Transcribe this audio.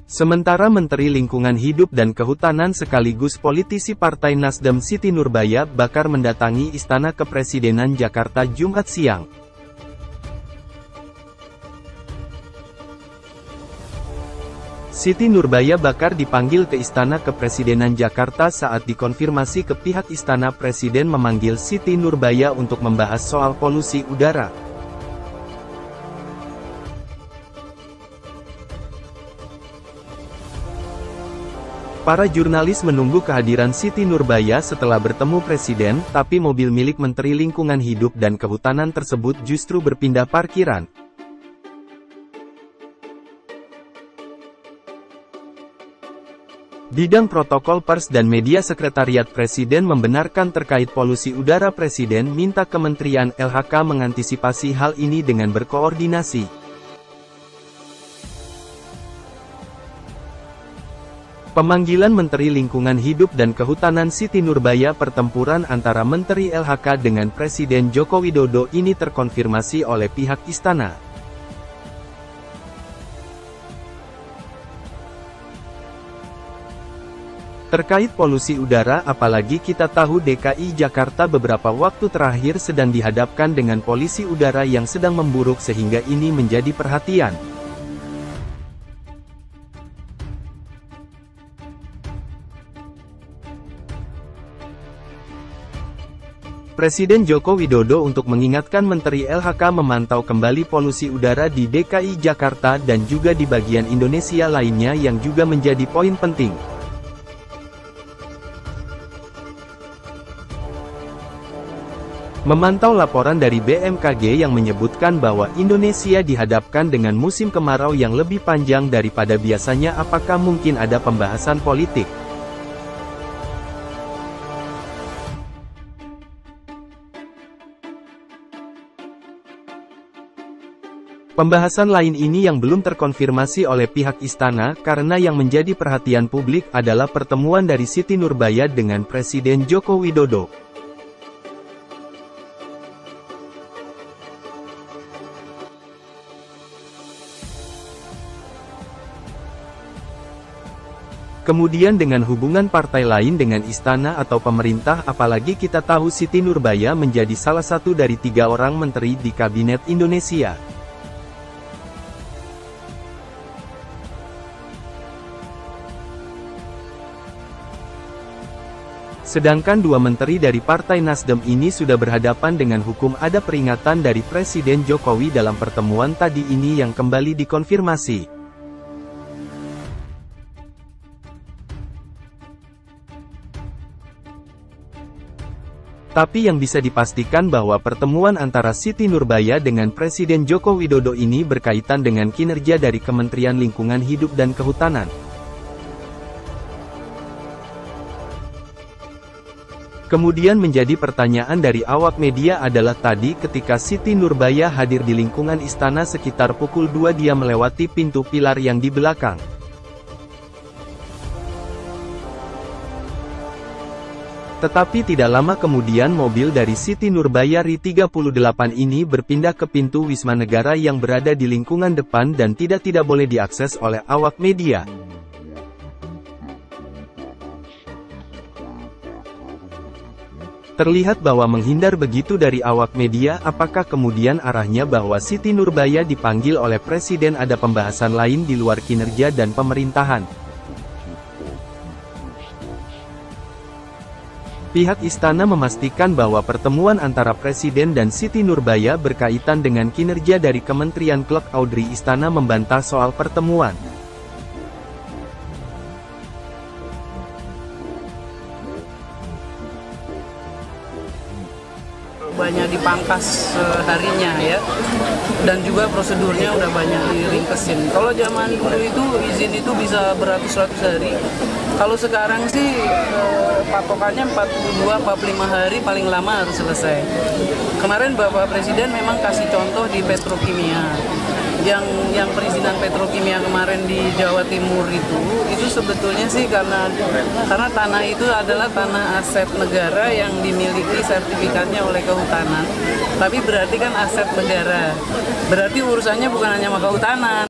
Sementara Menteri Lingkungan Hidup dan Kehutanan sekaligus politisi Partai Nasdem Siti Nurbaya bakar mendatangi Istana Kepresidenan Jakarta Jumat siang. Siti Nurbaya bakar dipanggil ke Istana Kepresidenan Jakarta saat dikonfirmasi ke pihak Istana Presiden memanggil Siti Nurbaya untuk membahas soal polusi udara. Para jurnalis menunggu kehadiran Siti Nurbaya setelah bertemu Presiden, tapi mobil milik Menteri Lingkungan Hidup dan Kehutanan tersebut justru berpindah parkiran. Bidang Protokol Pers dan Media Sekretariat Presiden membenarkan terkait polusi udara Presiden minta Kementerian LHK mengantisipasi hal ini dengan berkoordinasi. Pemanggilan Menteri Lingkungan Hidup dan Kehutanan Siti Nurbaya pertempuran antara Menteri LHK dengan Presiden Joko Widodo ini terkonfirmasi oleh pihak istana. Terkait polusi udara, apalagi kita tahu DKI Jakarta beberapa waktu terakhir sedang dihadapkan dengan polusi udara yang sedang memburuk sehingga ini menjadi perhatian. Presiden Joko Widodo untuk mengingatkan Menteri LHK memantau kembali polusi udara di DKI Jakarta dan juga di bagian Indonesia lainnya yang juga menjadi poin penting. Memantau laporan dari BMKG yang menyebutkan bahwa Indonesia dihadapkan dengan musim kemarau yang lebih panjang daripada biasanya, apakah mungkin ada pembahasan politik? Pembahasan lain ini yang belum terkonfirmasi oleh pihak istana, karena yang menjadi perhatian publik adalah pertemuan dari Siti Nurbaya dengan Presiden Joko Widodo. Kemudian dengan hubungan partai lain dengan istana atau pemerintah, apalagi kita tahu Siti Nurbaya menjadi salah satu dari 3 orang menteri di Kabinet Indonesia. Sedangkan 2 menteri dari Partai Nasdem ini sudah berhadapan dengan hukum. Ada peringatan dari Presiden Jokowi dalam pertemuan tadi ini yang kembali dikonfirmasi. Tapi yang bisa dipastikan bahwa pertemuan antara Siti Nurbaya dengan Presiden Joko Widodo ini berkaitan dengan kinerja dari Kementerian Lingkungan Hidup dan Kehutanan. Kemudian menjadi pertanyaan dari awak media adalah tadi ketika Siti Nurbaya hadir di lingkungan istana sekitar pukul 2 dia melewati pintu pilar yang di belakang. Tetapi tidak lama kemudian mobil dari Siti Nurbaya RI38 ini berpindah ke pintu Wisma Negara yang berada di lingkungan depan dan tidak boleh diakses oleh awak media. Terlihat bahwa menghindar begitu dari awak media. Apakah kemudian arahnya bahwa Siti Nurbaya dipanggil oleh Presiden ada pembahasan lain di luar kinerja dan pemerintahan? Pihak istana memastikan bahwa pertemuan antara Presiden dan Siti Nurbaya berkaitan dengan kinerja dari Kementerian Klek. Audrey Istana membantah soal pertemuan. Banyak dipangkas harinya ya, dan juga prosedurnya udah banyak diringkesin. Kalau zaman dulu itu izin itu bisa beratus-ratus hari. Kalau sekarang sih patokannya 42-45 hari paling lama harus selesai. Kemarin Bapak Presiden memang kasih contoh di petrokimia. Yang perizinan petrokimia kemarin di Jawa Timur itu sebetulnya sih karena tanah itu adalah tanah aset negara yang dimiliki sertifikatnya oleh kehutanan. Tapi berarti kan aset negara. Berarti urusannya bukan hanya sama kehutanan.